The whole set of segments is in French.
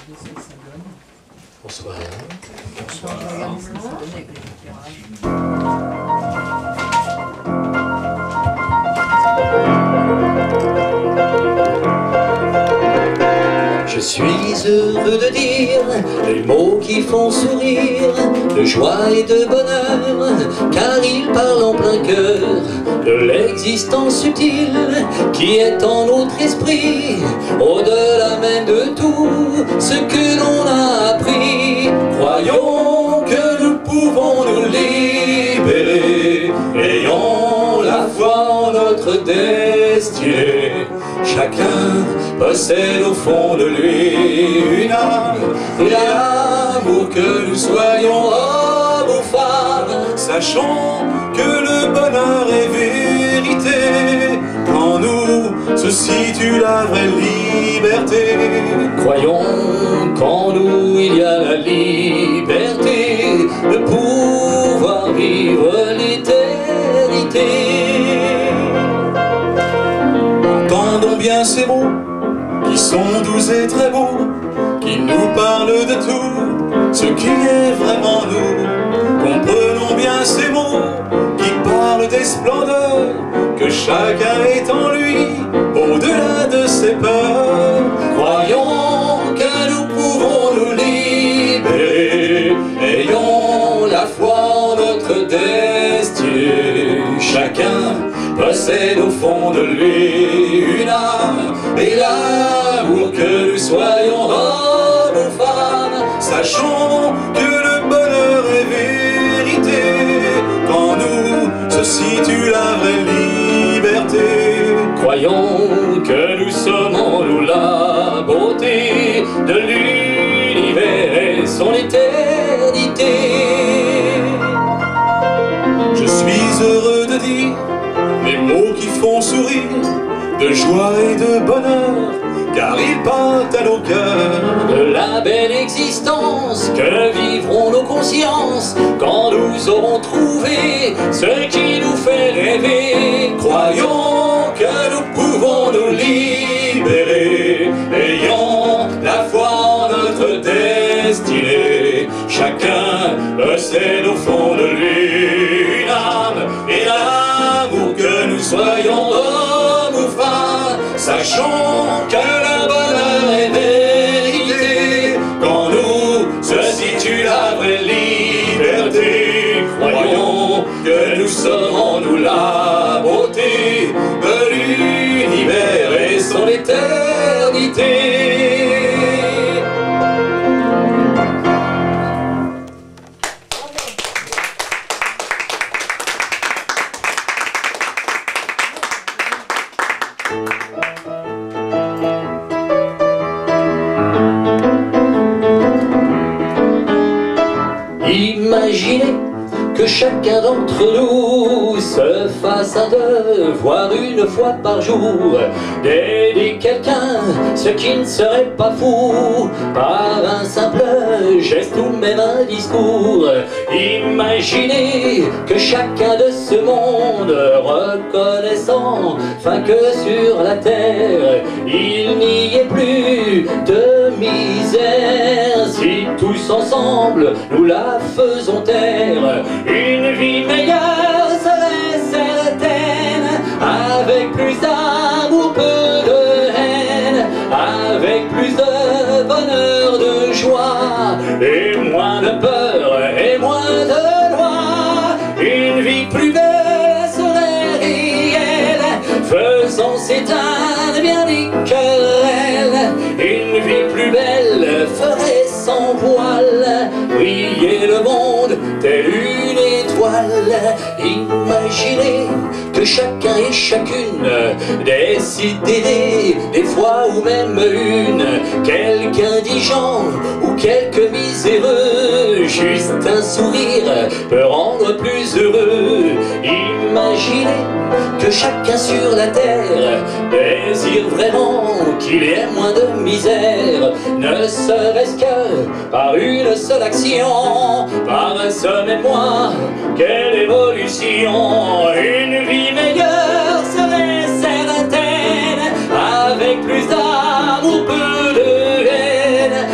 Bonsoir. Bonsoir. Je suis heureux de dire les mots qui font sourire, de joie et de bonheur, car ils parlent en plein cœur de l'existence subtile qui est en notre esprit, au-delà même de tout ce que l'on a appris. Croyons que nous pouvons nous libérer, ayons la foi en notre destinée. Chacun possède au fond de lui une âme et l'amour, que nous soyons hommes ou femmes. Sachons que le bonheur est vérité, en nous se situe la vraie liberté. Croyons qu'en nous il y a la liberté de pouvoir vivre l'éternité. Entendons bien ces mots qui sont doux et très beaux, qui nous parlent de tout ce qui est vraiment nous. Comprenons bien ces mots qui parlent des splendeurs que chacun est en lui, au-delà de ses peurs. Croyons que nous pouvons nous libérer, ayons la foi en notre destinée. Chacun possède au fond de lui une âme et l'amour, que nous soyons hommes ou femmes. Sachons que le bonheur est vérité, qu'en nous se situe la vraie liberté. Croyons que nous sommes en nous la beauté de l'univers et son éternité. Je suis heureux de dire les mots qui font sourire, de joie et de bonheur, car ils parlent à nos cœurs de la belle existence que vivront nos consciences quand nous aurons trouvé ce qui nous fait rêver. Croyons que nous pouvons nous libérer, ayons la foi en notre destinée. Chacun possède au fond de lui une âme et l'amour, que nous soyons hommes ou femmes. Sachons que le bonheur est vérité, qu'en nous se situe la vraie liberté. Croyons que nous sommes en nous la beauté de l'univers et son éternité. Imaginez que chacun d'entre nous se fasse un devoir une fois par jour, d'aider quelqu'un, ce qui ne serait pas fou, par un simple geste ou même un discours. Imaginez que chacun de ce monde, reconnaissant enfin que sur la terre il n'y ait plus de misère, si tous ensemble nous la faisons taire. Une vie meilleure serait certaine, avec plus d'amour, peu de haine, avec plus de bonheur, de joie, et moins de peur et moins de loi. Une vie plus belle serait réelle, faisant s'éteindre bien des querelles. Une vie plus belle ferait sans voile briller le monde telle une étoile. Imaginez que chacun et chacune décide d'aider, des fois ou même une, quelque indigent ou quelque miséreux. Juste un sourire peut rendre plus heureux. Imaginez que chacun sur la terre désire vraiment qu'il y ait moins de misère, ne serait-ce que par une seule action, par un seul mémoire. Quelle évolution! Une vie meilleure serait certaine, avec plus d'amour, peu de haine,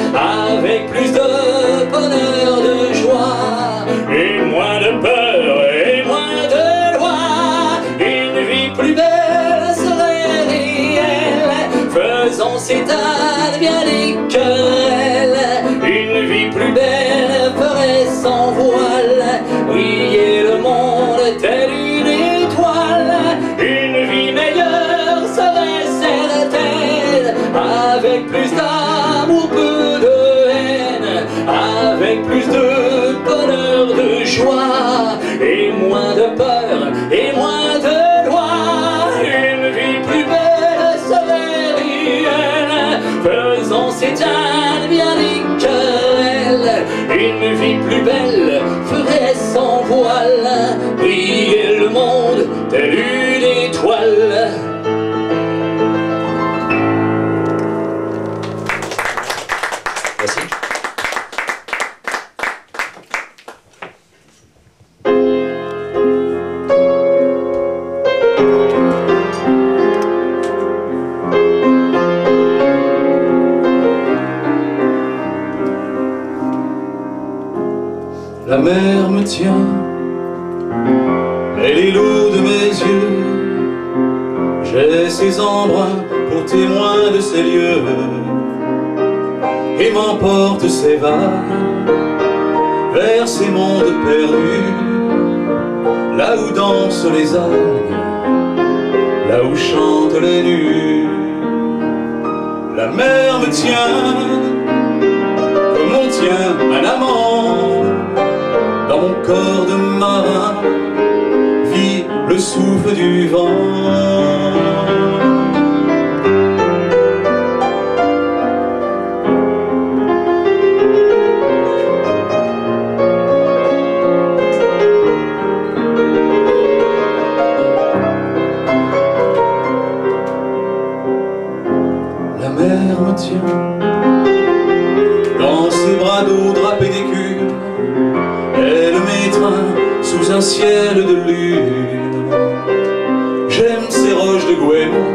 s'éteignent bien les querelles. Une vie plus belle ferait sans voile briller le monde tel une étoile. Une vie meilleure serait certaine, avec plus d'amour, peu de haine, avec plus de bonheur, de joie, et moins de peur, et moins de loi. Une vie plus belle serait réelle, faisant s'éteindre bien les querelles. Une vie plus belle ferait sans voile briller le monde telle une étoile. Merci. La mer me tient, elle est l'eau de mes yeux. J'ai ses embruns pour témoins de ces lieux, et m'emporte ses vagues vers ces mondes perdus, là où dansent les algues, là où chantent les nus. La mer me tient comme on tient un amant. Dans mon corps de marin vit le souffle du vent. La mer me tient dans ses bras d'eau drapés d'écume. Elle m'étreint sous un ciel de lune. J'aime ces roches de goémon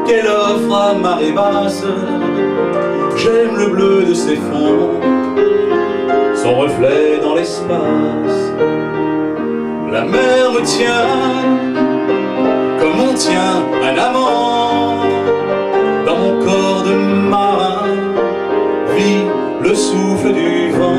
qu'elle offre à marée basse. J'aime le bleu de ses fonds, son reflet dans l'espace. La mer me tient comme on tient un amant. Dans mon corps de marin vit le souffle du vent.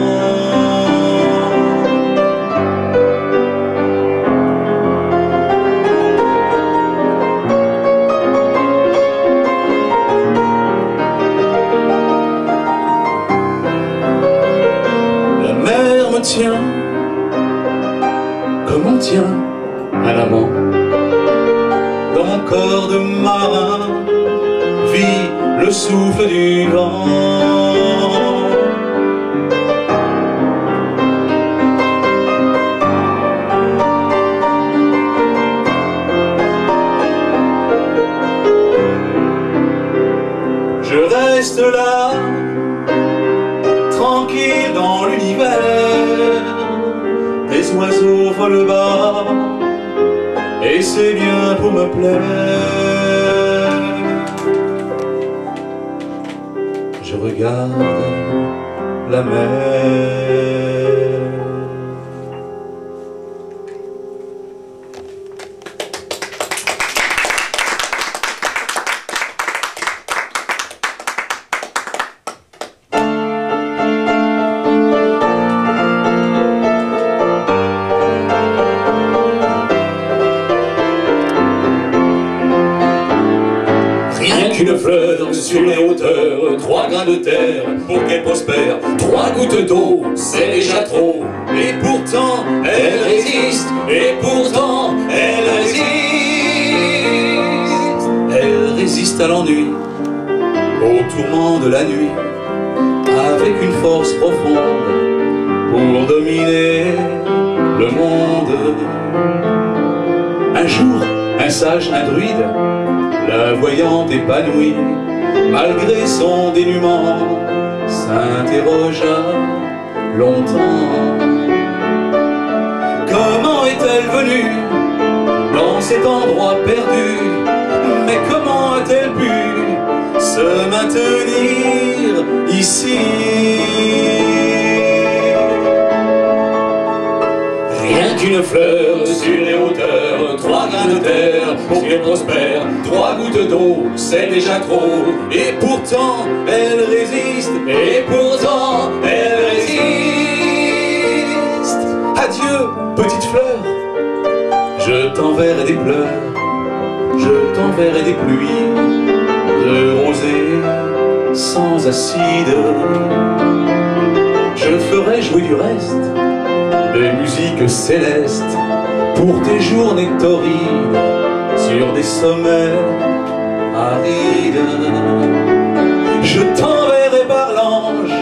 Tient comme on tient un amant. Dans mon corps de marin vit le souffle du vent. Je reste là, tranquille dans l'univers. Les oiseaux volent bas, et c'est bien pour me plaire. Je regarde la mer. Une fleur sur les hauteurs, 3 grains de terre pour qu'elle prospère. 3 gouttes d'eau, c'est déjà trop. Et pourtant, elle résiste. Et pourtant, elle résiste. Elle résiste à l'ennui, au tourment de la nuit, avec une force profonde pour dominer le monde. Un jour, un sage, un druide, la voyant épanouie, malgré son dénuement, s'interrogea longtemps. Comment est-elle venue dans cet endroit perdu? Mais comment a-t-elle pu se maintenir ici? Rien qu'une qu'une fleur sur les hauteurs, 3 grains de terre pour qu'elle prospère, 3 gouttes d'eau, c'est déjà trop. Et pourtant, elle résiste, et pourtant, elle résiste. Adieu, petite fleur, je t'enverrai des pleurs, je t'enverrai des pluies de rosée sans acide. Je ferai jouer du reste des musiques célestes pour tes journées torrides sur des sommets arides. Je t'enverrai par l'ange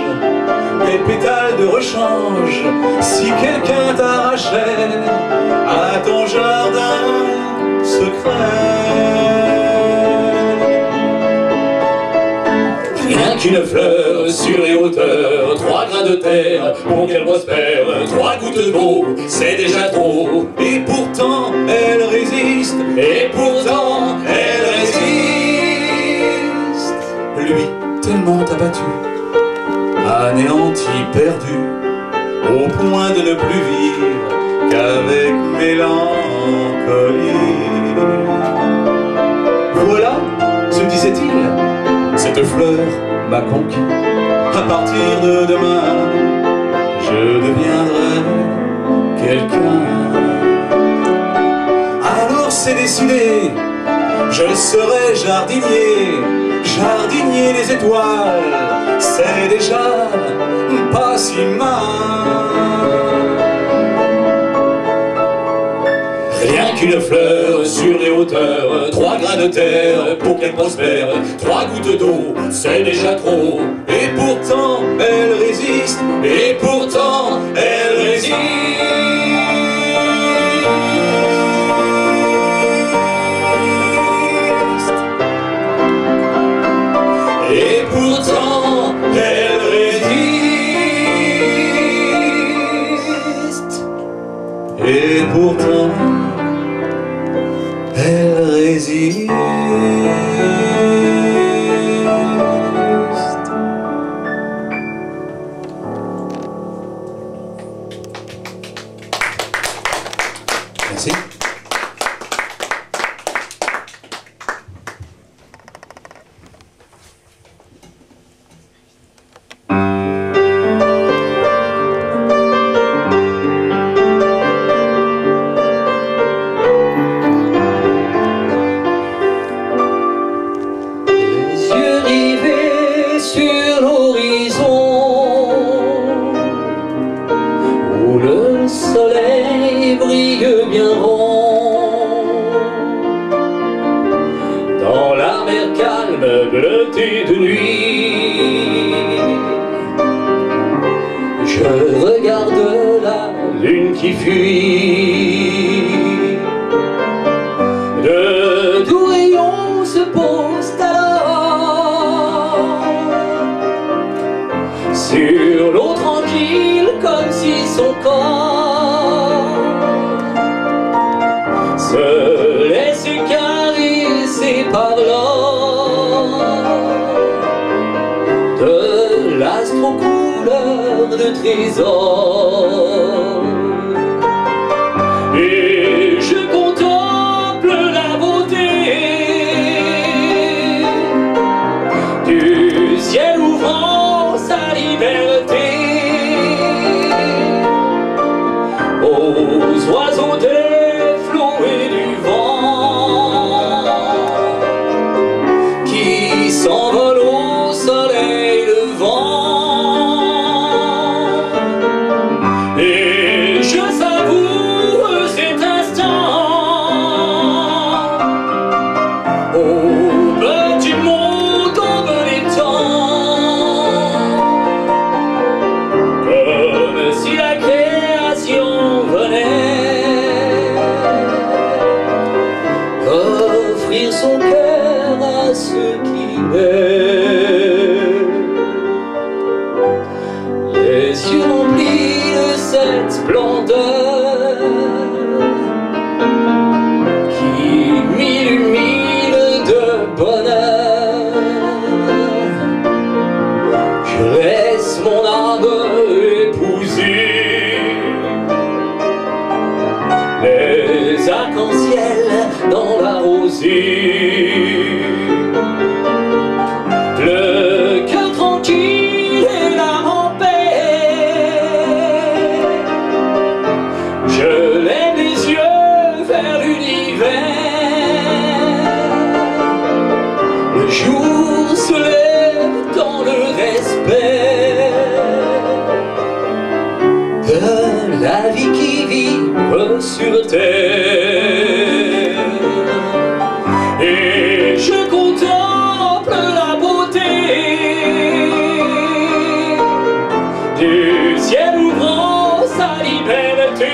des pétales de rechange si quelqu'un t'arrachait à ton jardin secret. Rien qu'une fleur sur les hauteurs, 3 grains de terre pour qu'elle prospère, 3 gouttes d'eau, c'est déjà trop. Et pourtant elle résiste, et pourtant elle résiste. Lui tellement abattu, anéanti, perdu, au point de ne plus vivre qu'avec mélancolie. Voilà, se disait-il, cette fleur m'a conquis. À partir de demain, je deviendrai quelqu'un. Alors c'est décidé, je serai jardinier, jardinier des étoiles. C'est déjà pas si mal. Rien qu'une fleur sur les hauteurs, 3 grains de terre pour qu'elle prospère, 3 gouttes d'eau, c'est déjà trop. Et pourtant elle résiste, et pourtant elle résiste. Et pourtant elle résiste. Et pourtant elle résiste. Merci. Bleutée de nuit, je regarde la lune qui fuit. De doux rayons se posent alors sur l'eau tranquille, comme si son corps se laisse caresser par l'or de l'astre aux couleurs de trésor. Et je contemple la beauté du ciel ouvrant sa liberté aux oiseaux des flots et du vent qui s'envolent au soleil levant. Et je savoure cet instant au bas du monde en les temps, comme si la création venait offrir son cœur à ceux qui l'aiment, les yeux remplis de cette splendeur qui m'illumine de bonheur. Je laisse mon âme épouser solitude. Le cœur tranquille et l'âme en paix. Je lève les yeux vers l'univers. Le jour se lève dans le respect de la vie qui vibre sur terre. Et je contemple la beauté du ciel ouvrant sa liberté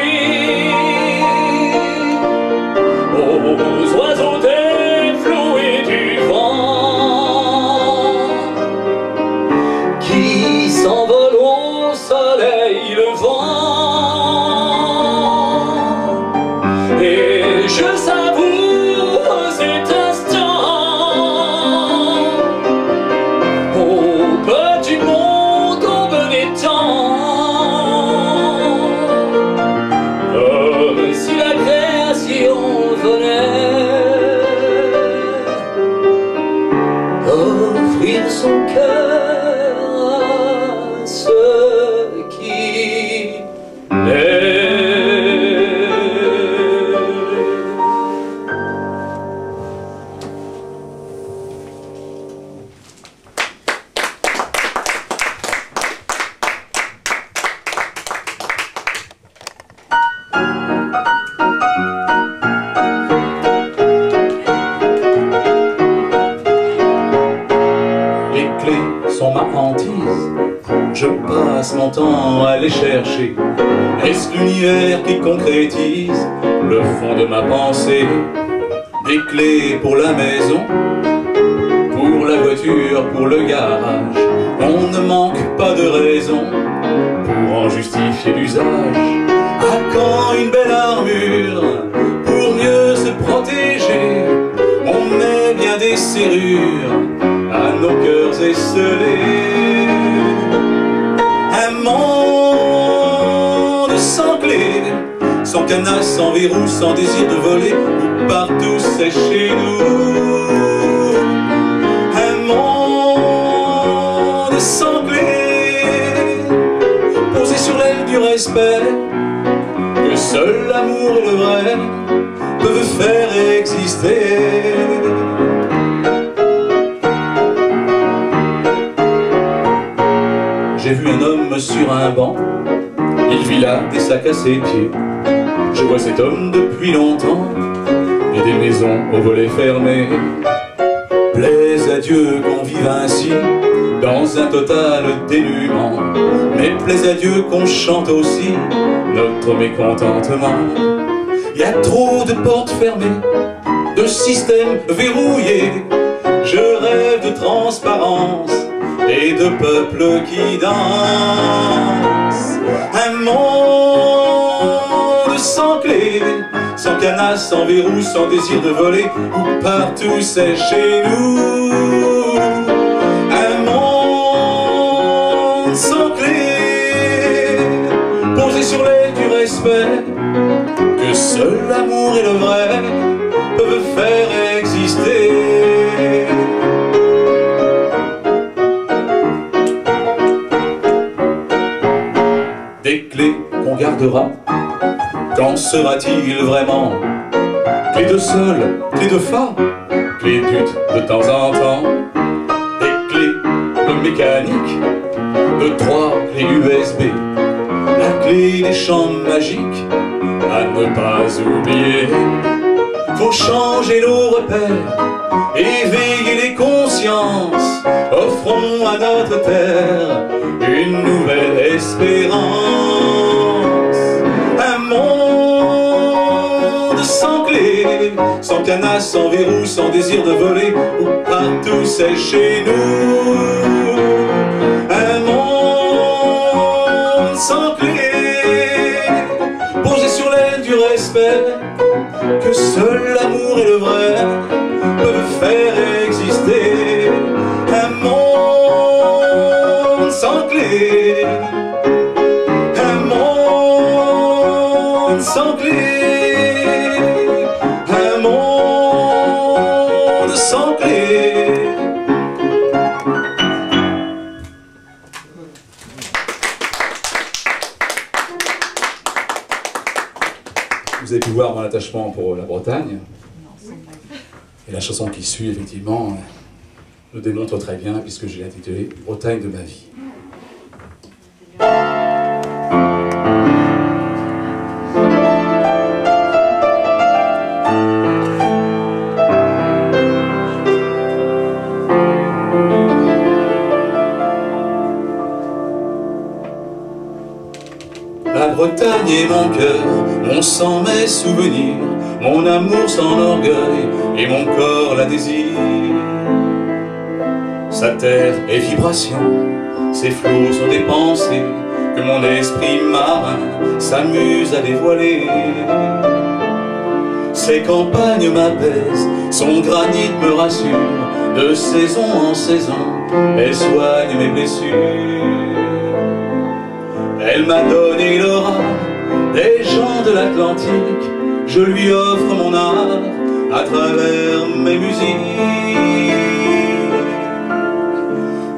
aux oiseaux des flots et du vent qui s'envolent au soleil levant. Et je savoure cet instant au bas du monde, au bas des temps, comme si la création venait offrir son cœur à ceux qui l'aiment. Les clés sont ma hantise, je passe mon temps à les chercher. Est-ce l'univers qui concrétise le fond de ma pensée? Des clés pour la maison, pour la voiture, pour le garage. On ne manque pas de raison pour en justifier l'usage. À quand une belle armure pour mieux se protéger? On met bien des serrures à nos cœurs esselés. Un monde sans clé, sans cadenas, sans verrou, sans désir de voler, où partout c'est chez nous. Un monde sans clé, posé sur l'aile du respect, que seul l'amour et le vrai peuvent faire exister. J'ai vu un homme sur un banc, il vit là des sacs à ses pieds. Je vois cet homme depuis longtemps, et des maisons aux volets fermés. Plaise à Dieu qu'on vive ainsi, dans un total dénuement. Mais plaise à Dieu qu'on chante aussi notre mécontentement. Il y a trop de portes fermées, de systèmes verrouillés. Je rêve de transparence et de peuples qui dansent. Un monde sans clé, sans cadenas, sans verrou, sans désir de voler, où partout c'est chez nous. Un monde sans clé, posé sur l'aile du respect, que seul l'amour et le vrai peuvent faire exister. Des clés qu'on gardera, qu'en sera-t-il vraiment? Clés de sol, clés de fa, clés d'ut de temps en temps. Des clés de mécanique, de 3 clés USB, la clé des champs magiques à ne pas oublier. Faut changer nos repères, éveiller les consciences, offrons à notre terre une nouvelle espérance. Un monde sans clé, sans cadenas, sans verrou, sans désir de voler, où partout c'est chez nous. Un monde sans clé, posé sur l'aile du respect, que seul l'amour et le vrai peuvent faire exister. Un monde sans clé, un monde sans clé, un monde vous avez pu voir mon attachement pour la Bretagne. Et la chanson qui suit, effectivement, le démontre très bien, puisque j'ai intitulé « Bretagne de ma vie ». La Bretagne est mon cœur, mon sang, mes souvenirs, mon amour sans orgueil et mon corps la désire. Sa terre est vibration, ses flots sont des pensées que mon esprit marin s'amuse à dévoiler. Ses campagnes m'apaisent, son granit me rassure, de saison en saison, elle soigne mes blessures. Elle m'a donné l'aura des gens de l'Atlantique, je lui offre mon art à travers mes musiques.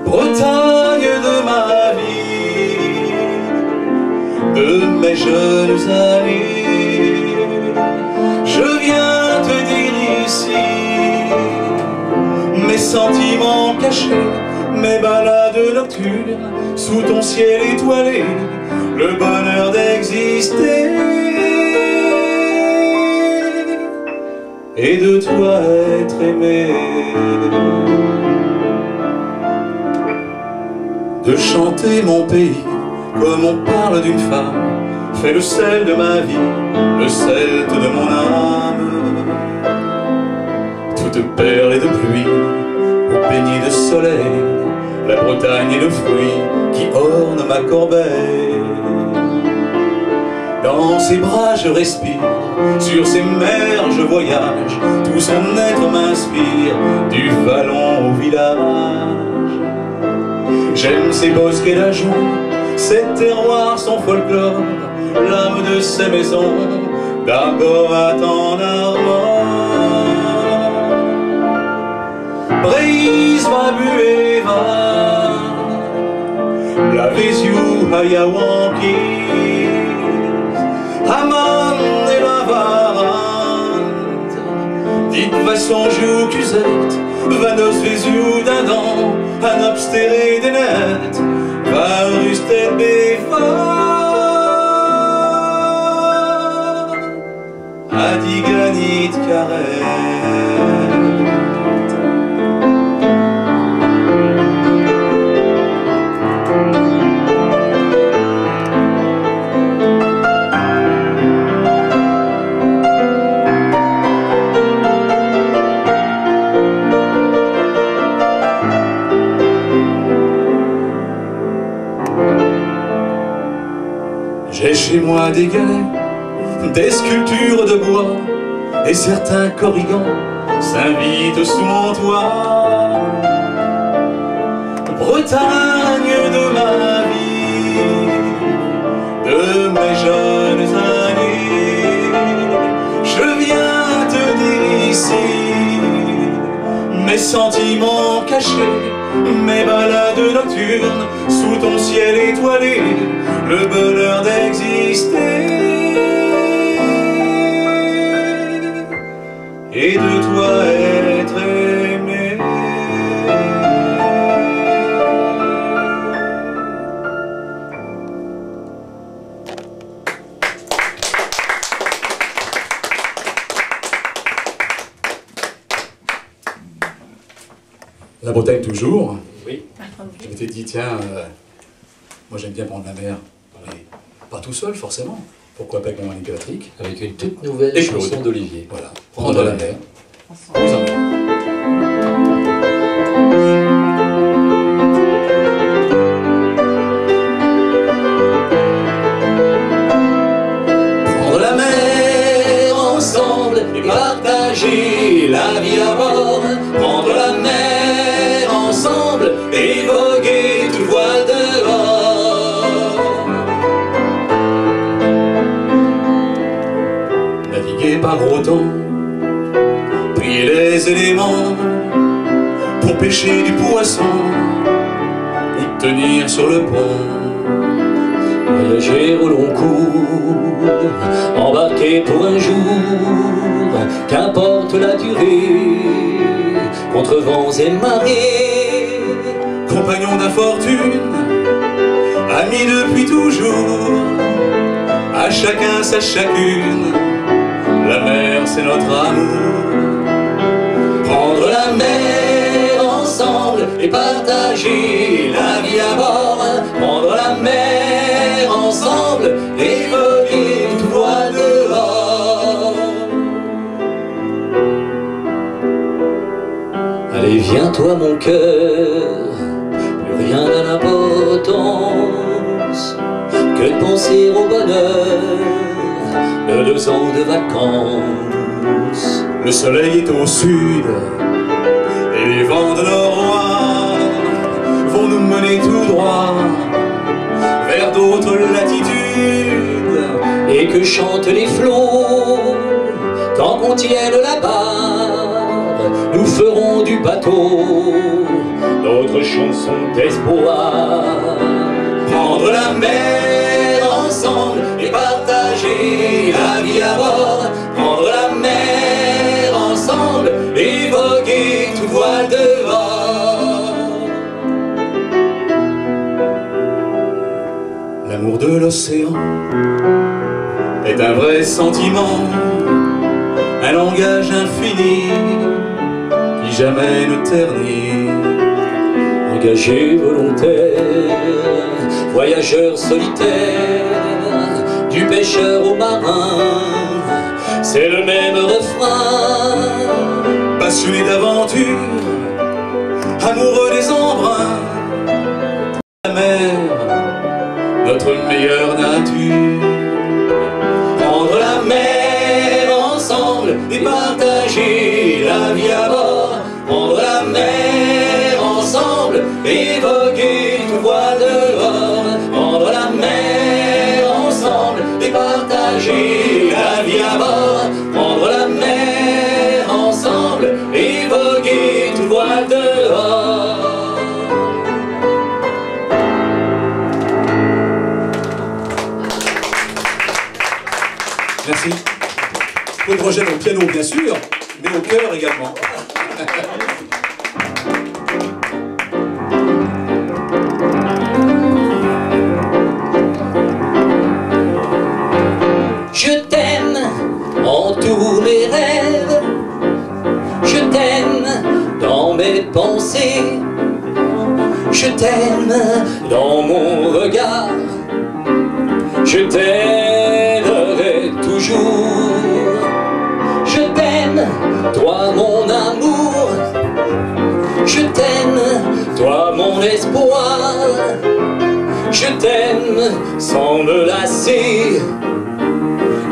Bretagne de ma vie, de mes jeunes années, je viens te dire ici mes sentiments cachés, mes balades nocturnes sous ton ciel étoilé, le bonheur d'exister et de toi être aimé, de chanter mon pays comme on parle d'une femme, fait le sel de ma vie, le celte de mon âme. Toute perle et de pluie, au baigné de soleil, la Bretagne est le fruit qui orne ma corbeille. Dans ses bras je respire, sur ses mers je voyage, tout son être m'inspire, du vallon au village. J'aime ses bosquets d'ajoncs, ses terroirs, son folklore, l'âme de ses maisons, d'Argoat en Armand. Brise va bueva, Blavéziou, Ayawanki, Haman et la Varante, dites va songer au Cusette, va nos Véziou d'Adam, un obstéré des nets, va rustet béfa, Adiganit carré. J'ai chez moi des galets, des sculptures de bois, et certains corrigans s'invitent sous mon toit. Bretagne de ma vie, de mes jeunes années, je viens te dire ici mes sentiments cachés, mes balades nocturnes sous ton ciel étoilé, le bonheur d'exister et de toi être aimé. La Bretagne toujours. Oui. Je m'étais dit, tiens, moi j'aime bien prendre la mer, mais pas tout seul forcément. Pourquoi pas avec mon ami Patrick? Avec une toute nouvelle chanson d'Olivier. Voilà, prendre la mer. Vous en êtes. Prendre la mer ensemble et partager la vie à bord. Prendre la mer ensemble et voguer tout voile dehors. Naviguer par gros temps, plier les éléments pour pêcher du poisson ou tenir sur le pont. Voyager au long cours, embarquer pour un jour, qu'importe la durée, contre vents et marées. Compagnons d'infortune, amis depuis toujours, à chacun sa chacune, la mer c'est notre amour. Prendre la mer ensemble et partager la vie à bord. Prendre la mer ensemble et voguer tout voile dehors. Allez, viens-toi mon cœur, plus rien n'a d'importance que de penser au bonheur de 2 ans de vacances. Le soleil est au sud et les vents de nord vont nous mener tout droit vers d'autres latitudes. Et que chantent les flots tant qu'on tienne la barre, nous ferons du bateau notre chanson d'espoir. Prendre la mer ensemble et partager la vie à bord. Prendre la mer ensemble et voguer tout voile dehors. L'amour de l'océan est un vrai sentiment, un langage infini qui jamais ne ternit. Engagé volontaire, voyageur solitaire, du pêcheur au marin, c'est le même refrain. Passionné d'aventure, amoureux des embruns, la mer, notre meilleure nature. Prendre la mer ensemble et partager la vie à bord. Prendre la mer ensemble et voguer tout voile dehors. Prendre la mer ensemble et partager la vie à bord. Prendre la mer ensemble et voguer tout voile dehors. Merci. Claude Rogel au piano bien sûr, mais au cœur également. Je t'aime en tous mes rêves, je t'aime dans mes pensées, je t'aime dans mon regard, je t'aimerai toujours. Je t'aime, toi mon amour, je t'aime, toi mon espoir, je t'aime sans me lasser.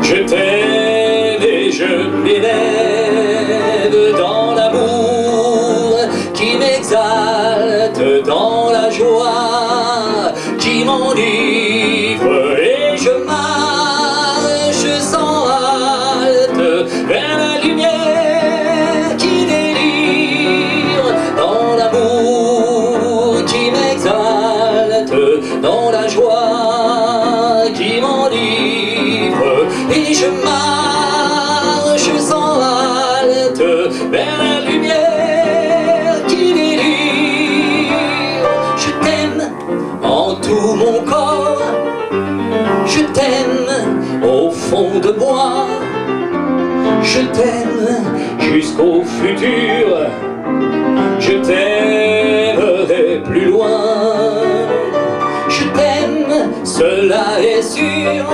Je t'aime et je m'élève dans l'amour qui m'exalte, dans la joie qui m'enivre, et je marche sans halte vers la lumière qui délire, dans l'amour qui m'exalte, dans la joie qui m'enivre. Et je marche sans halte vers la lumière qui délire. Je t'aime en tout mon corps, je t'aime au fond de moi, je t'aime jusqu'au futur, je t'aimerai plus loin. Je t'aime, cela est sûr.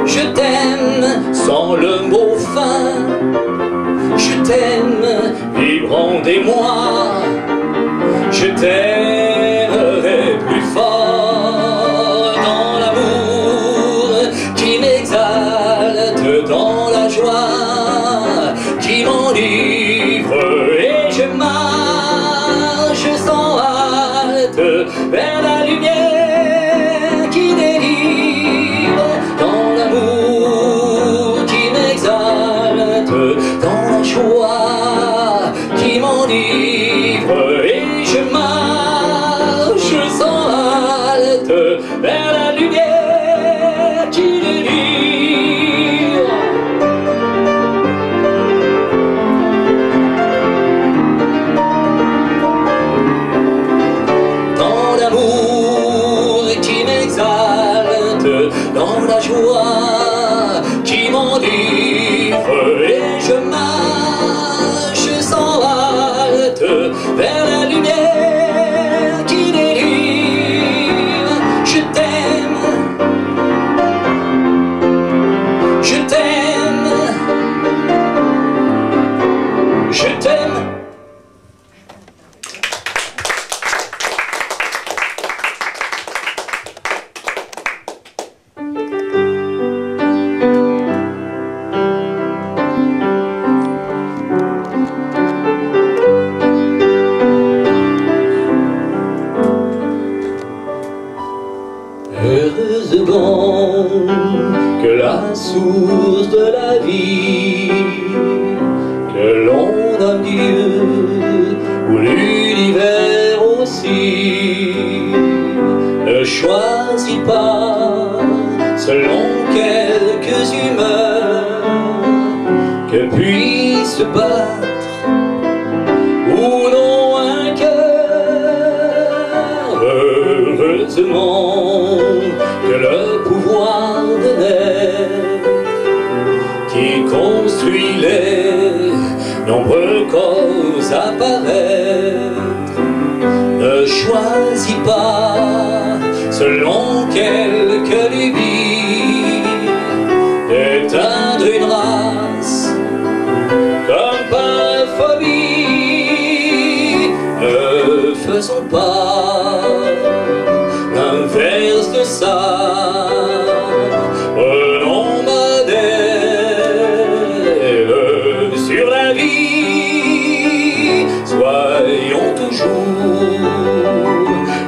Je t'aime sans le mot fin. Je t'aime vibrant d'émoi. Je t'aimerai plus fort dans l'amour qui m'exalte, dans la joie qui m'enivre. Et je marche sans halte vers la lumière qui délivre, dans l'amour qui m'exalte, dans la joie qui m'enivre. Et je marche sans halte vers la lumière dans la joie qui m'enivre et je marche sans halte vers la lumière qui délire. Je t'aime, je t'aime, je t'aime. Heureusement que la source de la vie, que l'on a Dieu ou l'univers aussi, ne choisit pas selon quelques humeurs que puisse se battre ou non un cœur. Heureusement que le pouvoir de naître qui construit les nombreux causes à paraître ne choisit pas selon quelques lubies d'éteindre une race comme par phobie. Ne faisons pas l'inverse de ça. Prenons modèle sur la vie, soyons toujours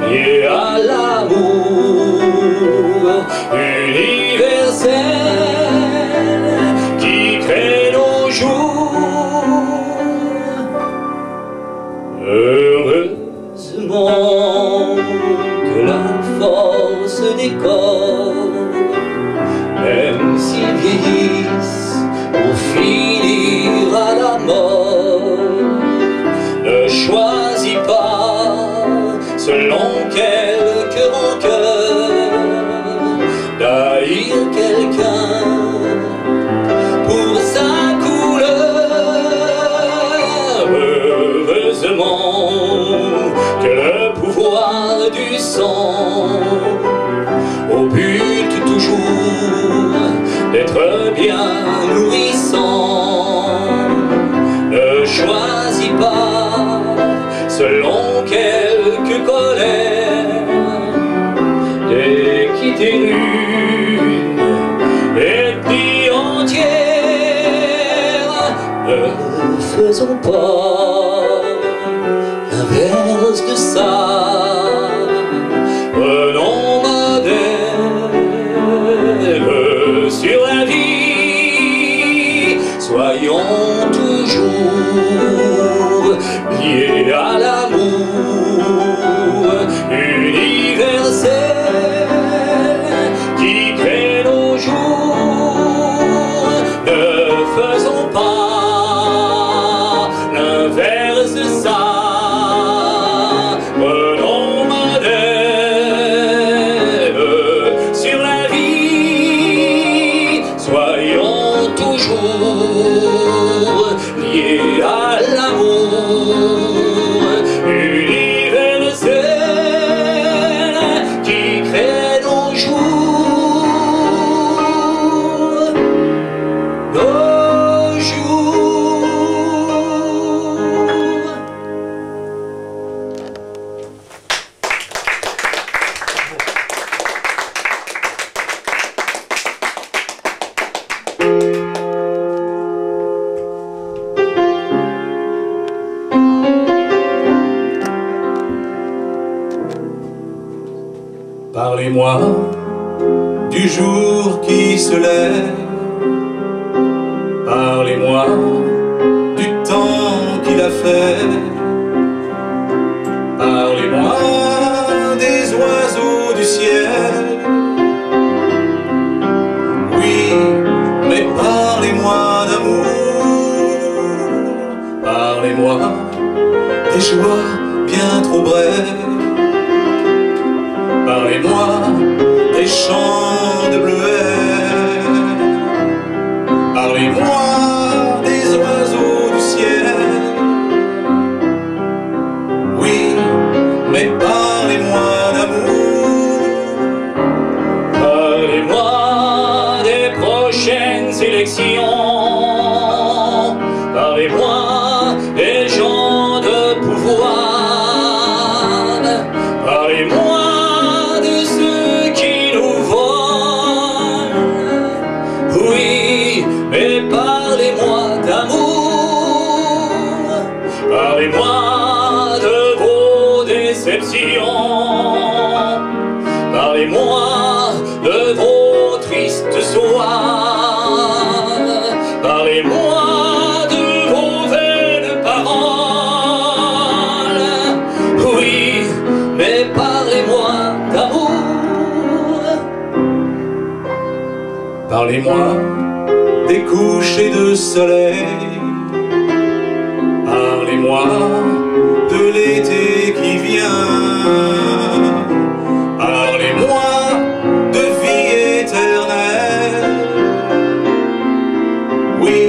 liés à l'amour universel qui crée nos jours. Heureusement que la force des corps, même s'ils vieillissent pour finir à la mort, ne choisit pas selon quelques rancœurs d'haïr quelqu'un pour sa couleur. Heureusement que le pouvoir du sang, au but toujours d'être bien nourrissant, ne choisit pas selon quelques colères des quitter l'une ethnie entière. Ne faisons pas l'inverse de ça. Prenons modèle sur la vie, soyons toujours liés à l'amour universel qui crée nos jours. Ne faisons pas l'inverse de ça. Prenons modèle sur la vie, soyons toujours liés à l'amour universel qui crée nos jours. Nos jours. Parlez-moi du jour qui se lève, parlez-moi du temps qu'il a fait, parlez-moi des oiseaux du ciel. Oui, mais parlez-moi d'amour, parlez-moi des joies bien trop brèves. Parlez-moi des champs de brillants. Parlez-moi de vos tristes soirs. Parlez-moi de vos vaines paroles. Oui, mais parlez-moi d'amour. Parlez-moi des couchers de soleil. Parlez-moi de l'été qui vient. Parlez-moi de vie éternelle. Oui,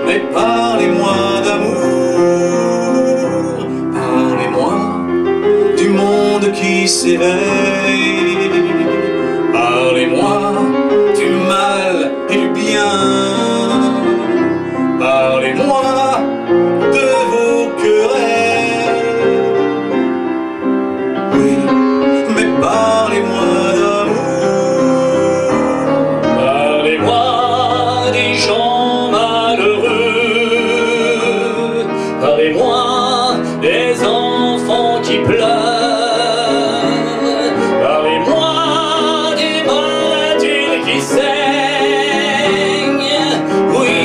mais parlez-moi d'amour. Parlez-moi du monde qui s'éveille. Parlez-moi du mal et du bien. Parlez-moi de vos querelles. Oui, mais parlez-moi d'amour. Parlez-moi des gens malheureux. Parlez-moi des enfants qui pleurent. Parlez-moi des maladies qui saignent. Oui,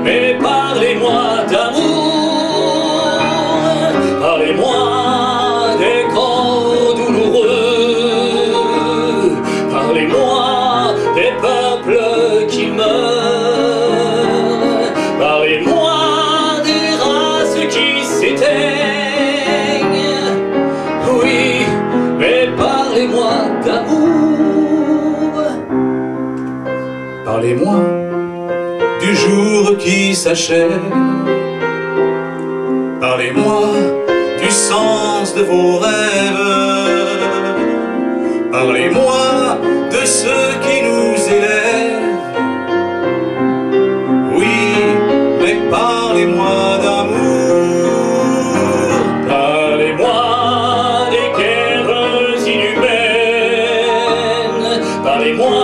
mais parlez-moi d'amour. Parlez-moi des corps douloureux. Parlez-moi des peuples qui meurent. Parlez-moi des races qui s'éteignent. Oui, mais parlez-moi d'amour. Parlez-moi du jour qui s'achève. Parlez-moi du sens de vos rêves. Parlez-moi de ceux qui nous élèvent. Oui, mais parlez-moi d'amour. Parlez-moi des guerres inhumaines. Parlez-moi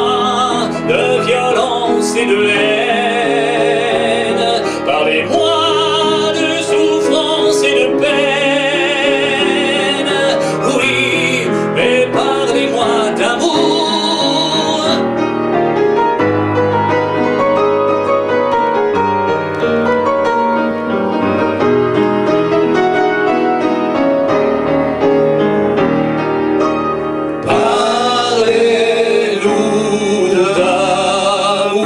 de violence et de haine. Parlez-moi de souffrance et de peine. Oui, mais parlez-moi d'amour. Parlez-nous d'amour.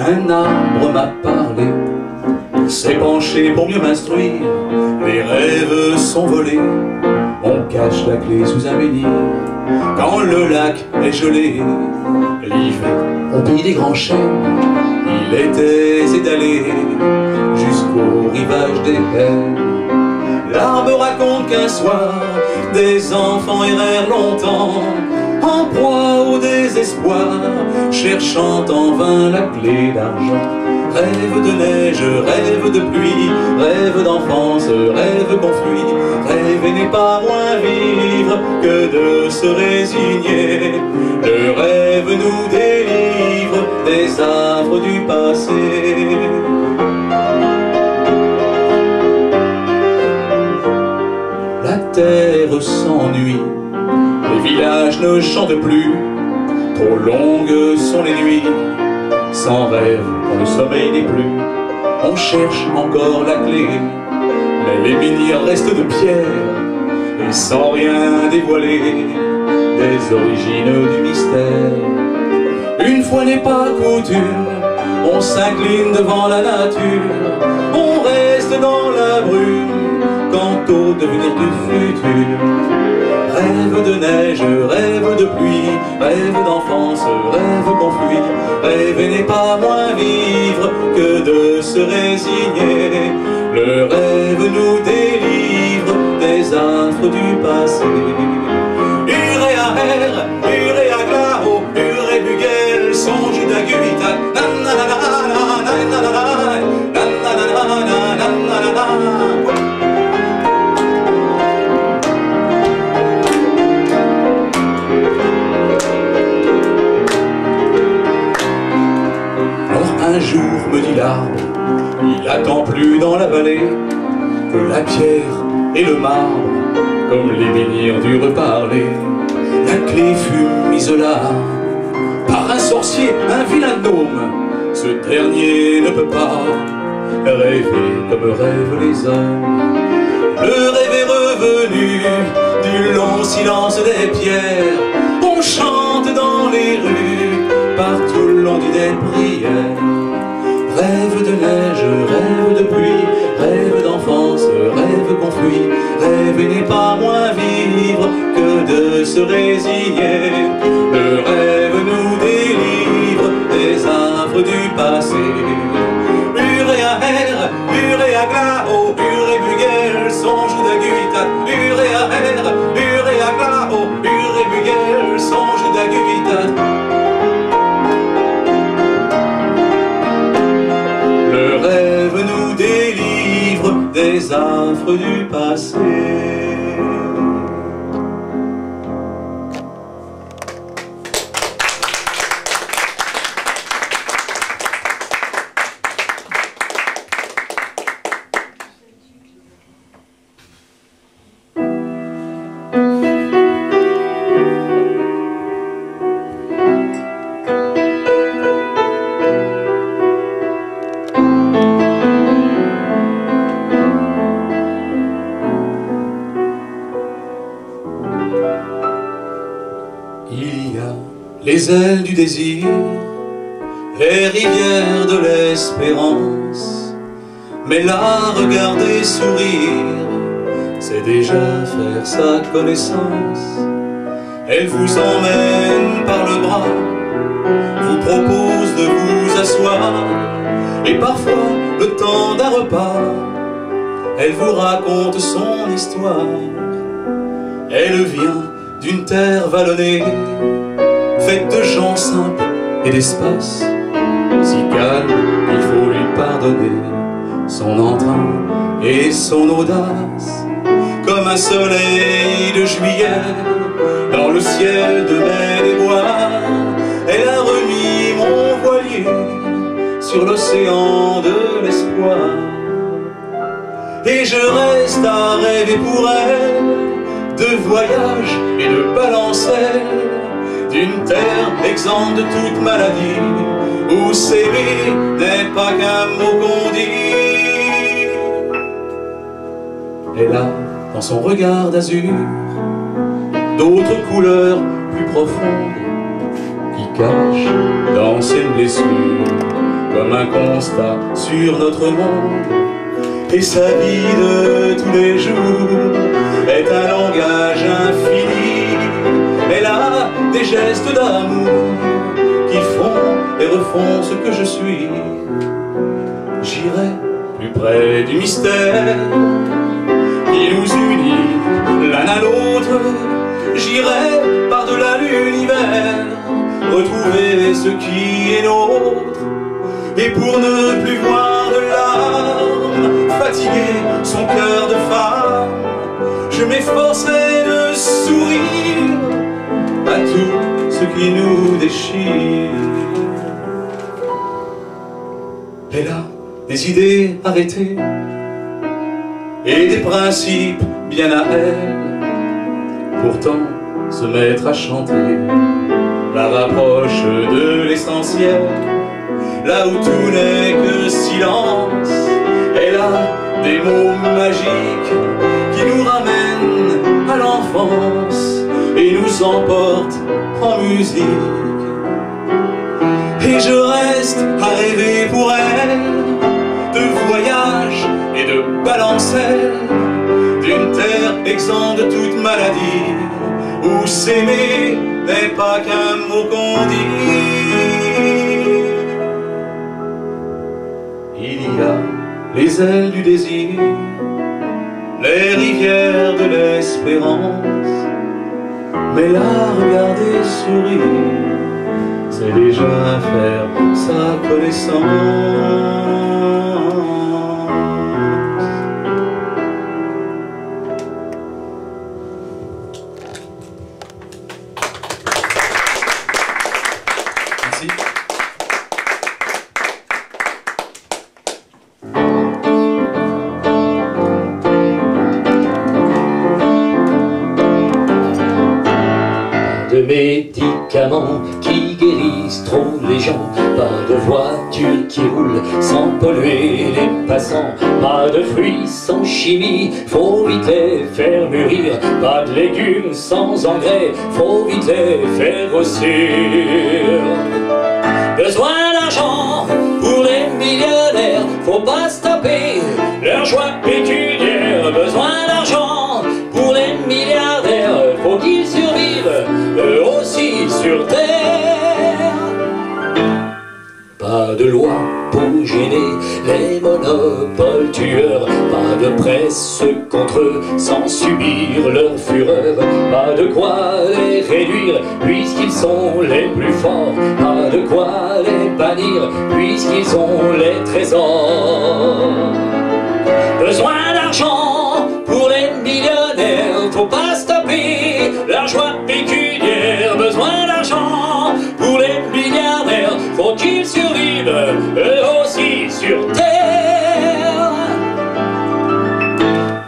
Un arbre m'a parlé, il s'est penché pour mieux m'instruire. Les rêves sont volés, on cache la clé sous un menhir. Quand le lac est gelé, l'hiver, au pays des grands chênes, il était étalé jusqu'au rivage des plaines. L'arbre raconte qu'un soir, des enfants errèrent longtemps, en proie au désespoir, cherchant en vain la clé d'argent. Rêve de neige, rêve de pluie, rêve d'enfance, rêve qu'on fuit. Rêver n'est pas moins vivre que de se résigner. Le rêve nous délivre des affres du passé. La terre s'ennuie, les villages ne chantent plus, trop longues sont les nuits, sans rêve quand le sommeil n'est plus. On cherche encore la clé, mais les menhirs restent de pierre, et sans rien dévoiler des origines du mystère. Une fois n'est pas coutume, on s'incline devant la nature, on reste dans la brume quant au devenir du futur. Rêve de neige, rêve de pluie, rêve d'enfance, rêve qu'on fuit. Rêver n'est pas moins vivre que de se résigner. Le rêve nous délivre des affres du passé. Uréaer, Un jour, me dit l'arbre, il attend plus dans la vallée que la pierre et le marbre, comme les menhirs durent parler. La clé fut mise là par un sorcier, un vilain gnome. Ce dernier ne peut pas rêver comme rêvent les hommes. Le rêve est revenu du long silence des pierres. On chante dans les rues, partout l'on dit des prières. Rêve de neige, rêve de pluie, rêve d'enfance, rêve qu'on fuit. Rêver n'est pas moins vivre que de se résigner. Le rêve nous délivre des affres du passé. Uréa air, uréa glao, uré bugel, son joue de guitare. Uréa air, uréa glao, uré bugel, son joue de guitare. Le rêve nous délivre des affres du passé. Les ailes du désir, les rivières de l'espérance. Mais la regarder sourire, c'est déjà faire sa connaissance. Elle vous emmène par le bras, vous propose de vous asseoir. Et parfois, le temps d'un repas, elle vous raconte son histoire. Elle vient d'une terre vallonnée, faite de gens simples et d'espace, si calme qu'il faut lui pardonner son entrain et son audace. Comme un soleil de juillet dans le ciel de mai des bois, elle a remis mon voilier sur l'océan de l'espoir. Et je reste à rêver pour elle de voyage et de balancelle, d'une terre exempte de toute maladie, où s'aimer n'est pas qu'un mot qu'on dit. Elle a dans son regard d'azur d'autres couleurs plus profondes, qui cachent dans ses blessures comme un constat sur notre monde. Et sa vie de tous les jours est un langage infini. Elle a des gestes d'amour qui font et refont ce que je suis. J'irai plus près du mystère qui nous unit l'un à l'autre. J'irai par-delà l'univers retrouver ce qui est nôtre. Et pour ne plus voir de larmes fatiguer son cœur de femme, je m'efforcerai de sourire à tout ce qui nous déchire. Elle a des idées arrêtées et des principes bien à elle. Pourtant, se mettre à chanter la rapproche de l'essentiel. Là où tout n'est que silence, elle a des mots magiques qui nous ramènent à l'enfance et nous emportent en musique. Et je reste à rêver pour elle de voyage et de balancelle, d'une terre exempte de toute maladie, où s'aimer n'est pas qu'un mot qu'on dit. Il y a les ailes du désir, les rivières de l'espérance, mais la regarder sourire, c'est déjà faire sa connaissance. médicaments qui guérissent trop les gens, pas de voiture qui roule sans polluer les passants, pas de fruits sans chimie, faut vite les faire mûrir, pas de légumes sans engrais, faut vite les faire grossir. Besoin d'argent pour les millionnaires, faut pas se taper leur joie pécuniaire. Besoin d'argent pour les milliardaires, faut qu'ils survivent eux aussi sur terre. Pas de loi pour gêner les monopoles tueurs, pas de presse contre eux sans subir leur fureur, pas de quoi les réduire puisqu'ils sont les plus forts, pas de quoi les bannir puisqu'ils ont les trésors. Besoin d'argent pour les millionnaires, faut pas se taper la joie pécuniaire. Besoin d'argent pour les milliardaires, faut qu'ils survivent eux aussi sur terre.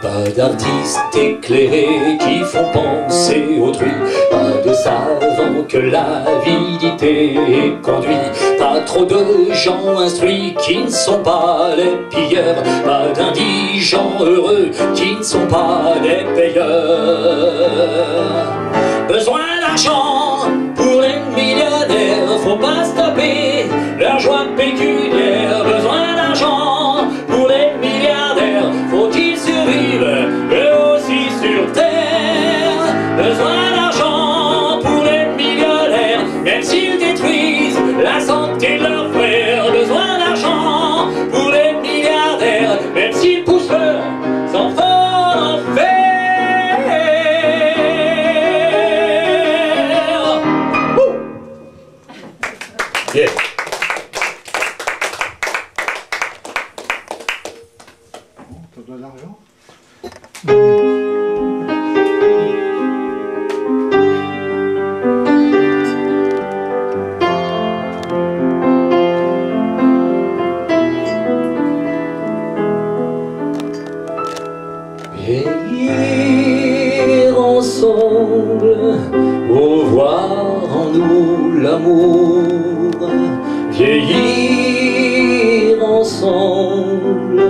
Pas d'artistes éclairés qui font penser autrui, pas de savants que l'avidité conduit, pas trop de gens instruits qui ne sont pas les pilleurs, pas d'indigents heureux qui ne sont pas les payeurs. Besoin d'argent pour les millionnaires, faut pas se taper leur joie pécuniaire. Besoin d'argent pour les milliardaires, faut qu'ils survivent eux aussi sur terre. Besoin d'argent pour les millionnaires, même s'ils détruisent la santé de leurs frères. Besoin d'argent pour les milliardaires, même s'ils poussent leurs enfants en fer. Yeah. T'as besoin d'argent ? Vieillir ensemble pour voir en nous l'amour, vieillir ensemble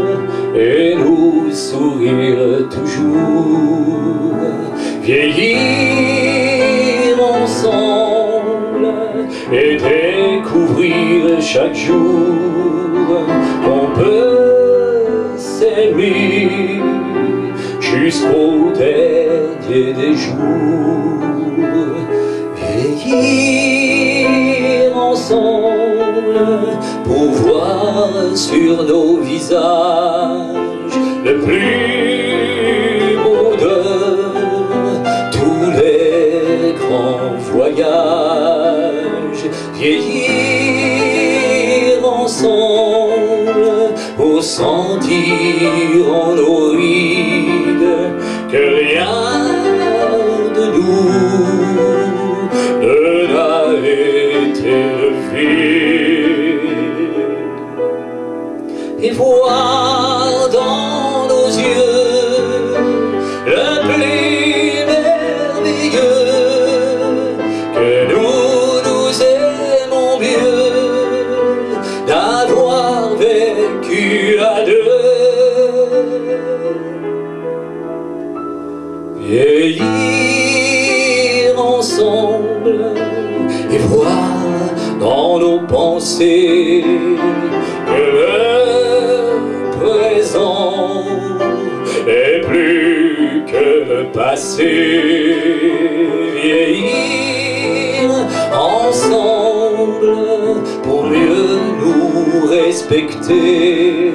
et nous sourire toujours, vieillir ensemble et découvrir chaque jour qu'on peut s'aimer jusqu'au dernier des jours. Vieillir ensemble pour voir sur nos visages le plus beau de tous les grands voyages. Vieillir ensemble pour sentir en nos rides que rien de nous ne n'a été levé, et voir dans nos yeux le plus merveilleux, que nous aimons mieux d'avoir vécu à deux. Vieillir ensemble et voir dans nos pensées que le présent est plus que le passé. Vieillir ensemble pour mieux nous respecter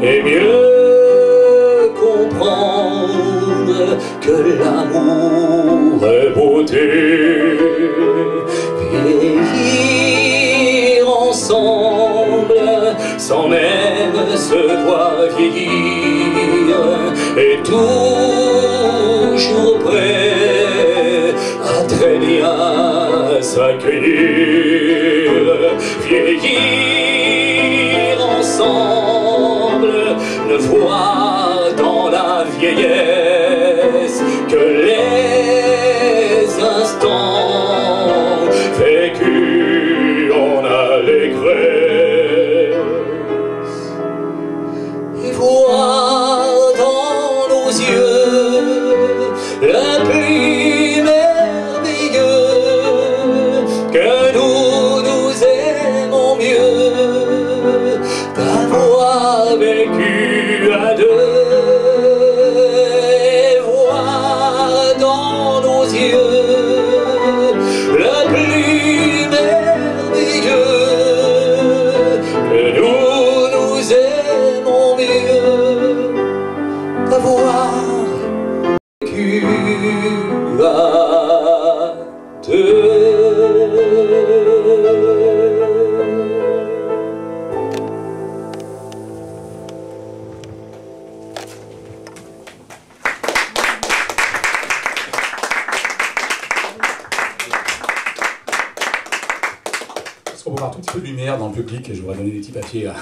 et mieux comprendre que l'amour est beauté. Vieillir ensemble sans même se voir vieillir et toujours prêt à très bien s'accueillir. Vieillir ensemble, ne voir dans la vieillesse que les instants Est-ce qu'on peut avoir un tout petit peu de lumière dans le public? Et je voudrais donner des petits papiers à...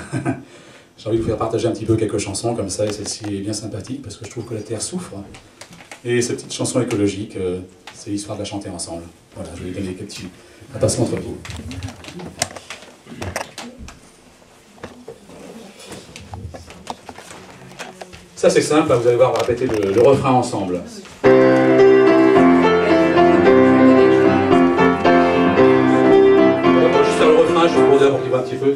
J'ai envie de vous faire partager un petit peu quelques chansons comme ça, et celle-ci est bien sympathique parce que je trouve que la Terre souffre. Et cette petite chanson écologique, c'est l'histoire de la chanter ensemble. Voilà, je vais donner quelques petits passements entre vous. Ça c'est simple, vous allez voir, on va répéter le refrain ensemble. Juste faire le refrain, je vous pour qu'il voit un petit peu.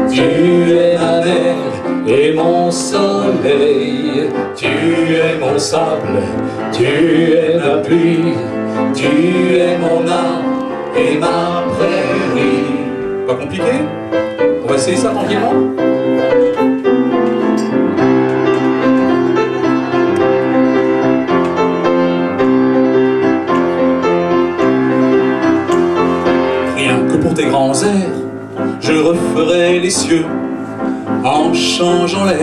Tu es ma mer et mon soleil, tu es mon sable, tu es ma pluie, tu es mon arbre et ma prairie. Pas compliqué? On va essayer ça tranquillement? Rien que pour tes grands airs, je referai les cieux en changeant l'air.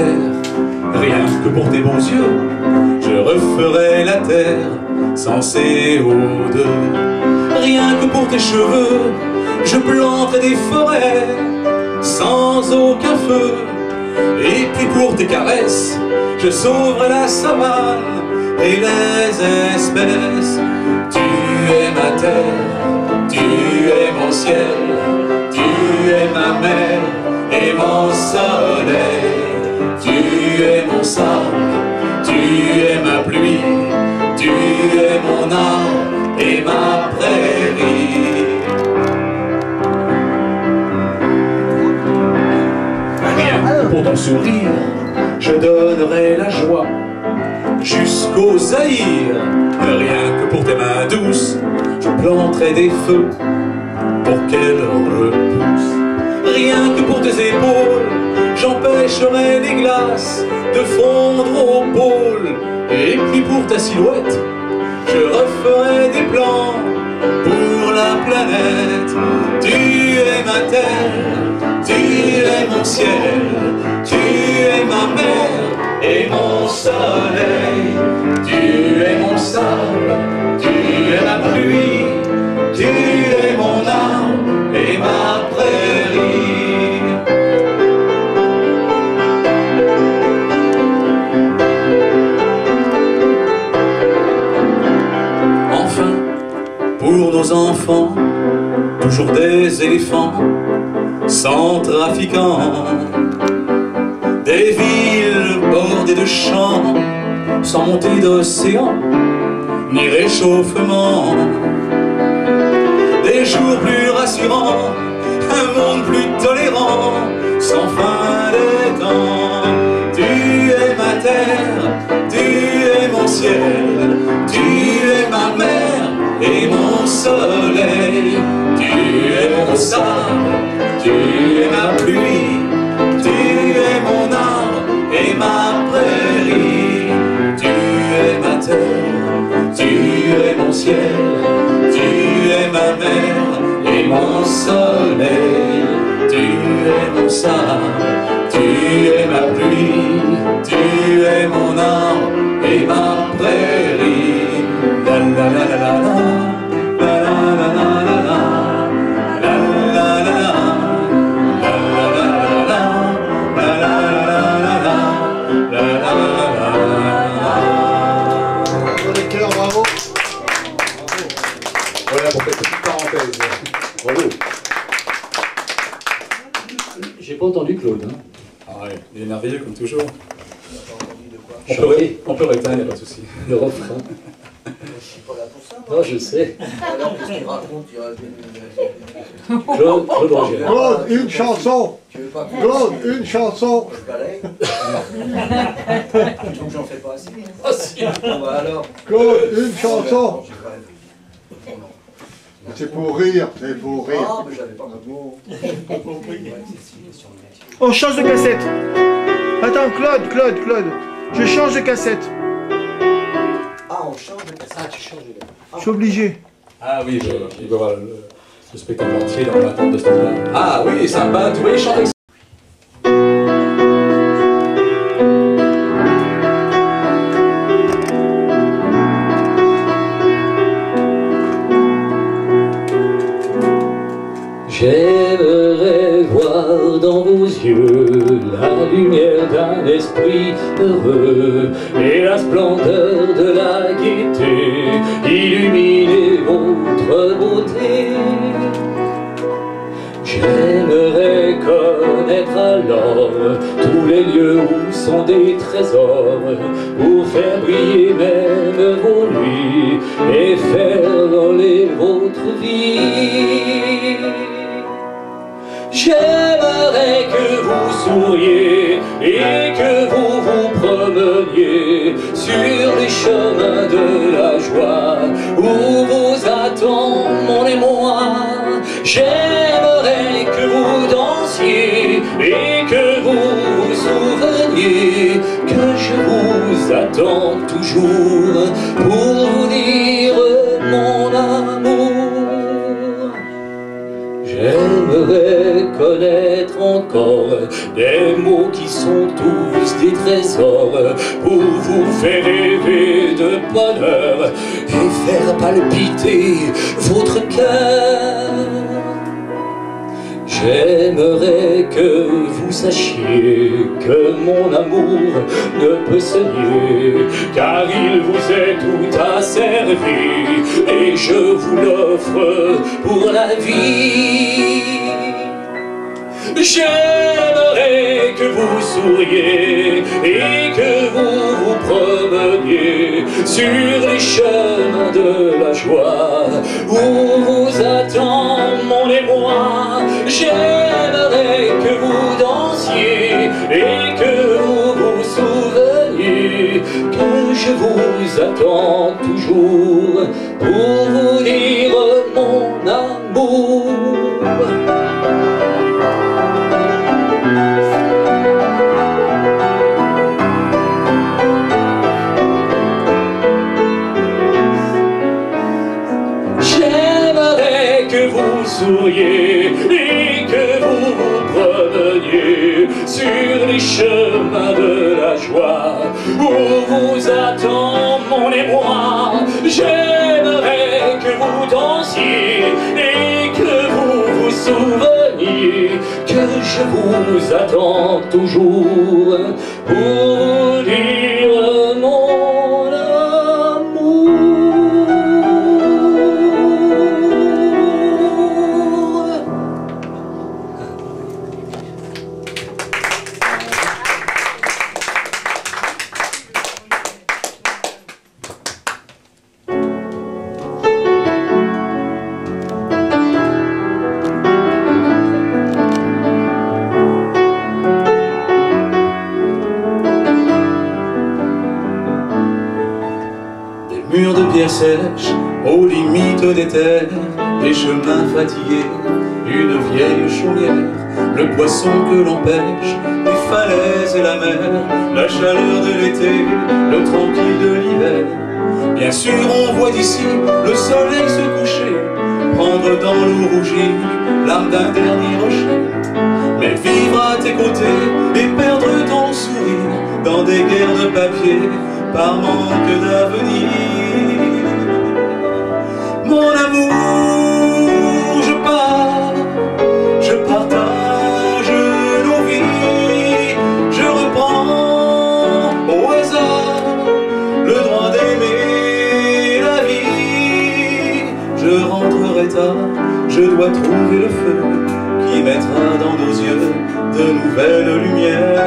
Rien que pour tes beaux yeux, je referai la terre sans CO2. Rien que pour tes cheveux, je planterai des forêts sans aucun feu. Et puis pour tes caresses, je sauverai la savane et les espèces. Tu es ma terre, tu es mon ciel, tu es ma mer et mon soleil, tu es mon sable, tu es ma pluie, tu es mon arbre et ma prairie. Rien que pour ton sourire, je donnerai la joie jusqu'au Zaïre. Rien que pour tes mains douces, je planterai des feux pour qu'elles repoussent. Rien que pour tes épaules, j'empêcherai les glaces de fondre au pôle. Et puis pour ta silhouette, je referai des plans pour la planète. Tu es ma terre, tu es mon ciel, tu es ma mer et mon soleil. Tu es mon sable, tu es ma pluie, tu es mon arbre et ma prairie. Enfin, pour nos enfants, toujours des éléphants sans trafiquants, des villes bordées de champs sans montée d'océan ni réchauffement, des jours plus rassurants, un monde plus tolérant, sans fin des temps. Tu es ma terre, tu es mon ciel, tu es ma mer et mon soleil, tu es mon sable, tu es ma pluie, tu es mon arbre et ma prairie. Tu es ma terre, tu es mon ciel, tu es ma mer et mon soleil, tu es mon sable, tu es ma pluie, tu es mon arbre et ma prairie. La la la la la la la la la la la. Voilà pour cette petite parenthèse. Bravo. J'ai pas entendu Claude. Hein. Ah ouais, il est merveilleux comme toujours. On peut rééteindre, il n'y a pas de souci. Le refrain. Je suis pas là pour ça. Non, je sais. Alors, qu'est-ce qu'il raconte? Claude Roger. Claude, une chanson. Tu veux pas Claude, une chanson. Je balaye. Tu trouves que j'en fais pas assez? Ah si. Bon, bah alors. Claude, une chanson. J'ai quand même. C'est pour rire, c'est pour rire. Ah, mais j'avais pas compris. On change de cassette. Attends, Claude. Je change de cassette. Ah, on change de cassette. Ah, tu changes de... Je suis obligé. Ah oui, il va voir le spectacle entier dans l'attente de ce moment. Ah oui, sympa, tu vois, il chante avec ça. suis heureux, et la splendeur de la gaieté illuminait votre beauté. J'aimerais connaître alors tous les lieux où sont des trésors, pour faire briller même vos nuits et faire voler votre vie. J'aimerais que vous souriez et que vous vous promeniez sur les chemins de la joie où vous attend mon émoi. J'aimerais que vous dansiez et que vous vous souveniez que je vous attends toujours pour vous dire mon amour. J'aimerais connaître encore des mots qui sont tous des trésors pour vous faire rêver de bonheur et faire palpiter votre cœur. J'aimerais que vous sachiez que mon amour ne peut se nier, car il vous est tout asservi et je vous l'offre pour la vie. J'aimerais que vous souriez et que vous vous promeniez sur les chemins de la joie où vous attend mon émoi. J'aimerais que vous dansiez et que vous vous souveniez que je vous attends toujours pour vous dire mon amour. Souriez et que vous vous promeniez sur les chemins de la joie où vous attend mon émoi. J'aimerais que vous dansiez et que vous vous souveniez que je vous attends toujours pour vous dire mon amour. Murs de pierre sèche, aux limites des terres, des chemins fatigués, une vieille chaumière, le poisson que l'on pêche, les falaises et la mer, la chaleur de l'été, le tranquille de l'hiver. Bien sûr on voit d'ici le soleil se coucher, prendre dans l'eau rougie l'âme d'un dernier rocher. Mais vivre à tes côtés et perdre ton sourire dans des guerres de papier par manque d'avenir. Mon amour, je partage nos vies, je reprends au hasard le droit d'aimer la vie. Je rentrerai tard, je dois trouver le feu qui mettra dans nos yeux de nouvelles lumières.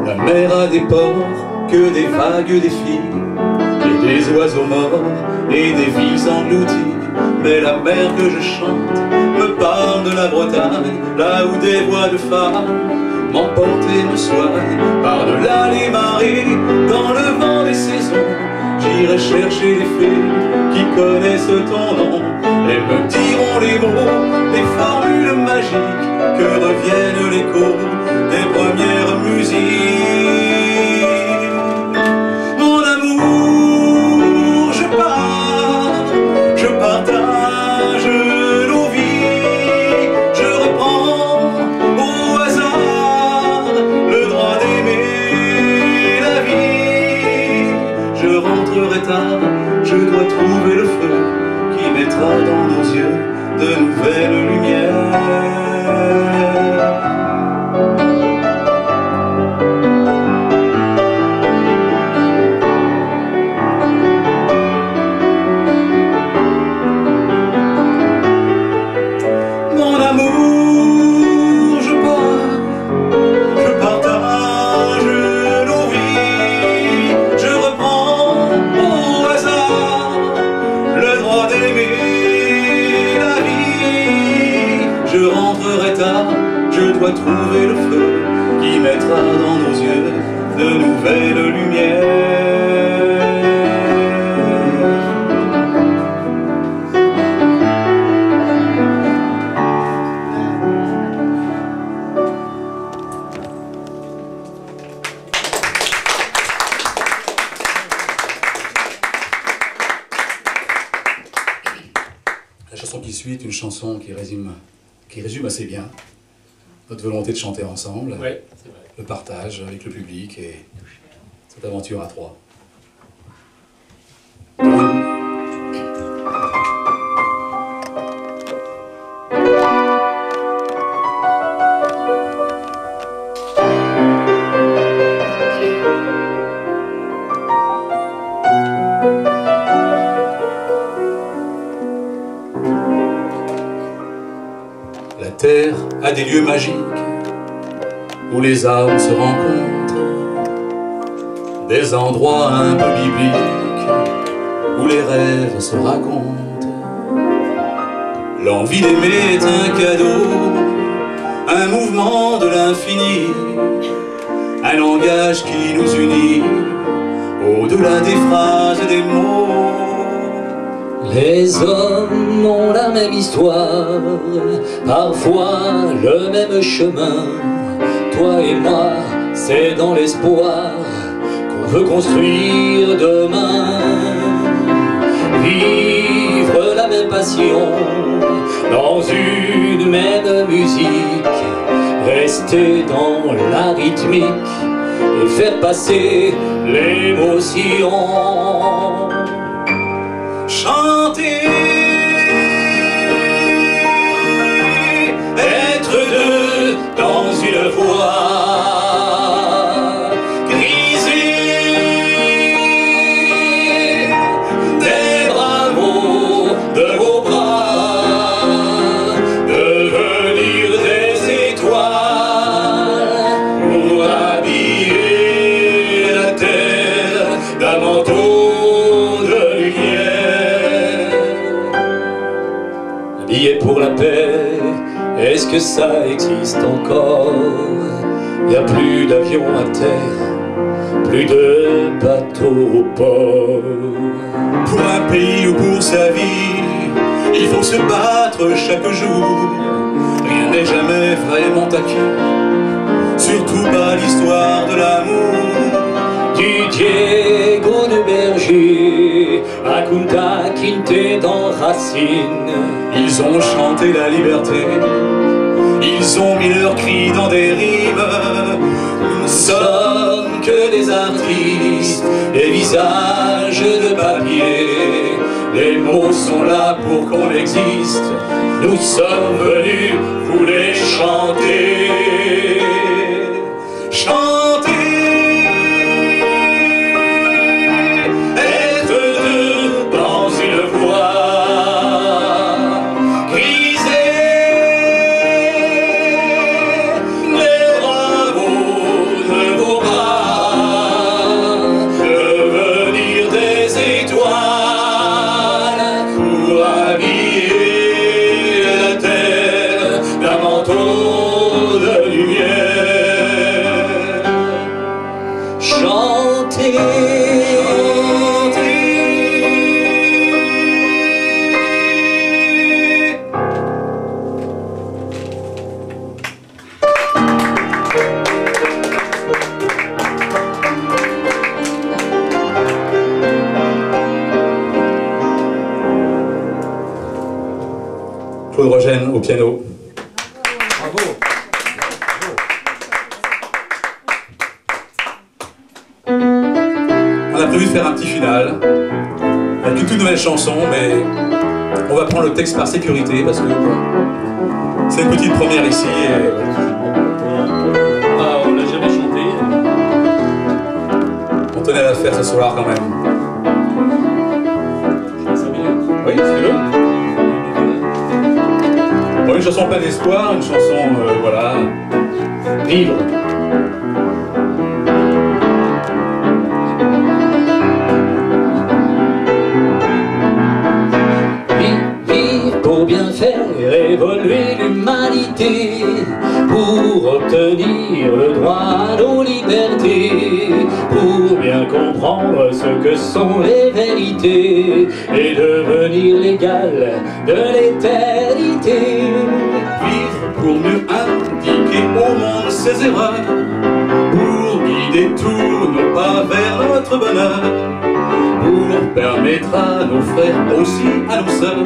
La mer a des ports que des vagues défient, et des oiseaux morts et des villes englouties. Mais la mer que je chante me parle de la Bretagne, là où des voix de femmes m'emportent et me soignent. Par-delà les marées, dans le vent des saisons, j'irai chercher les fées qui connaissent ton nom. Elles me diront les mots, les formules magiques, que reviennent l'écho des premières musiques. Mon amour, je partage nos vies, je reprends au hasard le droit d'aimer la vie. Je rentrerai tard, je dois trouver le feu qui mettra dans nos yeux de nouvelles lumières. Mon amour, je partage nos vies, je reprends au hasard le droit d'aimer la vie. Je rentrerai tard, je dois trouver le feu qui mettra dans nos yeux de nouvelles lumières. La chanson qui suit est une chanson qui résume assez bien notre volonté de chanter ensemble, Ouais, c'est vrai. le partage avec le public et cette aventure à trois. La terre a des lieux magiques où les âmes se rencontrent, des endroits un peu bibliques où les rêves se racontent. L'envie d'aimer est un cadeau, un mouvement de l'infini, un langage qui nous unit au-delà des phrases et des mots. Les hommes ont la même histoire, parfois le même chemin. Toi et moi, c'est dans l'espoir qu'on veut construire demain. Vivre la même passion, dans une même musique, rester dans la rythmique et faire passer l'émotion. Chanter, être deux dans une voix, griser des bravos de vos bras, devenir des étoiles pour habiller la terre d'un manteau de lumière. Billet pour la paix, est-ce que ça existe encore? Y a plus d'avions à terre, plus de bateaux au port. Pour un pays ou pour sa vie, il faut se battre chaque jour. Rien n'est jamais vraiment acquis, surtout pas l'histoire de l'amour. Du Diego de Berger à Kunta Kinte dans Racine, Ils ont chanté la liberté, ils ont mis leurs cris dans des rimes. Nous ne sommes que des artistes, des visages de papier. Les mots sont là pour qu'on existe, nous sommes venus vous les chanter. Chanter, être deux dans une voix, griser les bravos de vos bras, devenir des étoiles pour habiller la terre d'un manteau de lumière. chanter. Claude Rogène au piano. Bravo. On a prévu de faire un petit final avec une toute nouvelle chanson, mais on va prendre le texte par sécurité parce que c'est une petite première ici. Et... Ah, on l'a jamais chanté. on tenait à la faire ce soir quand même. 5 minutes. Oui, c'est le. Bon, une chanson pleine d'espoir, une chanson, voilà. Vivre. Vivre pour bien faire évoluer l'humanité, pour obtenir le droit à nos libertés, pour bien comprendre ce que sont les vérités et devenir l'égal de l'éternité. Vivre pour mieux indiquer au monde ses erreurs, pour guider tous nos pas vers notre bonheur, pour permettre à nos frères, aussi à nos sœurs,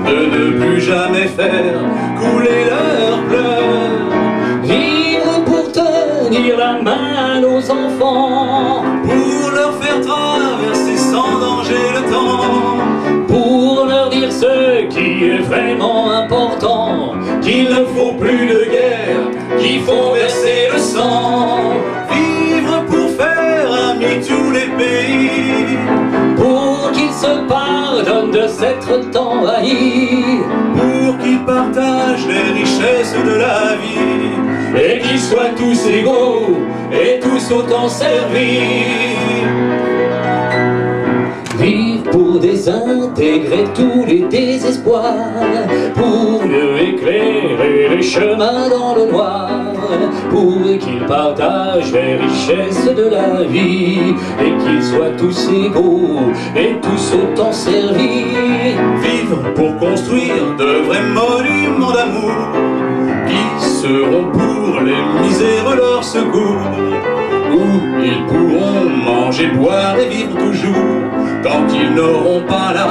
de ne plus jamais faire couler leurs pleurs. Vivre pour tenir la main à nos enfants, Pour leur faire traverser sans danger le temps, pour leur dire ce qui est vraiment important, qu'il ne faut plus de guerre, qu'il faut verser le sang. Vivre pour faire amis tous les pays, pour qu'ils se pardonnent de s'être envahis, pour qu'ils partagent les richesses de la vie, et qu'ils soient tous égaux et tous autant servis. Vivre pour désintégrer tous les désespoirs, pour mieux éclairer les chemins dans le noir, pour qu'ils partagent les richesses de la vie, et qu'ils soient tous égaux et tous autant servis. Vivre pour construire de vrais monuments d'amour, qui seront pour les misères leur secours, où ils pourront manger, boire et vivre toujours, tant qu'ils n'auront pas la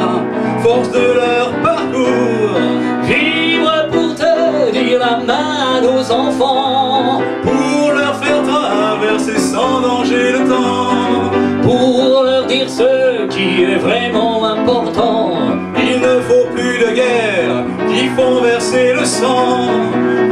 force de leur parcours. Vivre pour tenir la main à nos enfants, Pour leur faire traverser sans danger le temps, pour leur dire ce qui est vraiment important. il ne faut plus de guerre, qui font verser le sang.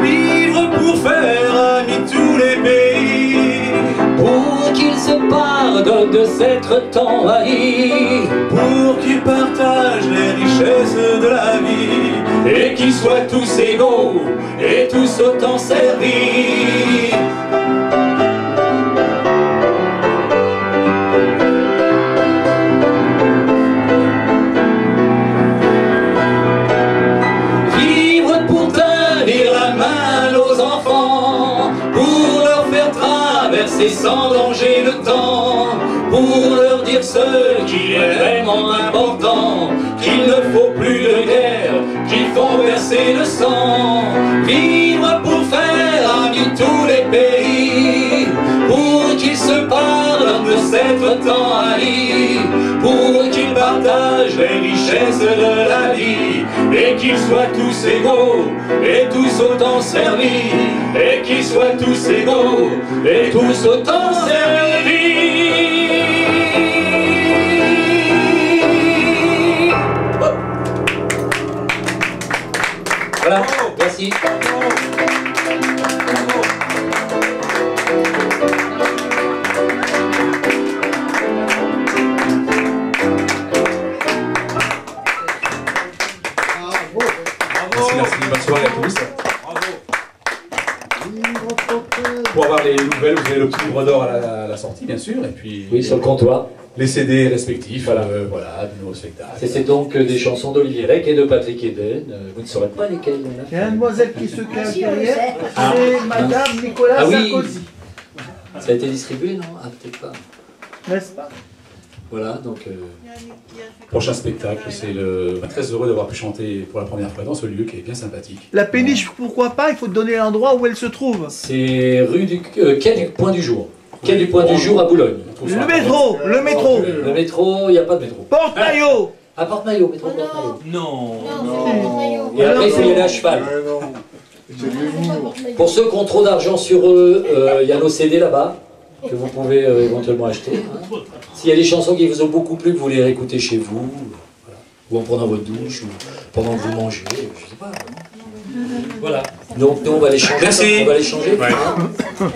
Vivre pour faire amis tous les pays, Pour qu'ils se pardonnent de s'être envahis, pour qu'ils partagent les richesses de la vie, et qu'ils soient tous égaux et tous autant servis. Vivre pour tenir la main à nos enfants, pour leur faire traverser sans danger le temps, pour leur dire ce qui est vraiment important, qu'il ne faut plus de guerre, qu'il faut verser le sang. Vivre pour faire amis tous les pays, pour qu'ils se pardonnent de s'être envahis, pour qu'ils partagent les richesses de la vie, et qu'ils soient tous égaux et tous autant servis, et qu'ils soient tous égaux et tous autant servis. Voilà, merci. Merci, bonne soirée à tous. Pour avoir les nouvelles, vous avez le petit livre d'or à la sortie, bien sûr, et puis Oui, sur le comptoir. les CD respectifs, Voilà. voilà, de nos spectacles. C'était donc des chansons d'Olivier Rec et de Patrick Eden. Vous ne saurez pas lesquelles on a Il y a fait. une demoiselle qui se cache derrière, Ah. c'est Madame Nicolas Ah oui. Sarkozy. Ça a été distribué, non? Ah, peut-être pas. N'est-ce pas? Voilà, donc... Prochain spectacle, c'est le... très heureux d'avoir pu chanter pour la première fois dans ce lieu qui est bien sympathique. La péniche, pourquoi pas? Il faut te donner l'endroit où elle se trouve. C'est rue du... quai du Point du Jour. Quai du Point du Jour à Boulogne. Le métro, le métro. Le métro, il n'y a pas de métro. Porte-maillot. À Porte-Maillot, métro Porte-Maillot. Non. Et après, il faut y aller à cheval. C'est de l'humour. Pour ceux qui ont trop d'argent sur eux, il y a nos CD là-bas, que vous pouvez éventuellement acheter. Hein. S'il y a des chansons qui vous ont beaucoup plu, que vous les réécoutez chez vous. Voilà. ou en prenant votre douche, ou pendant que vous mangez, je sais pas. Voilà. Donc nous on va les changer. Merci. On va les changer. Ouais. Hein.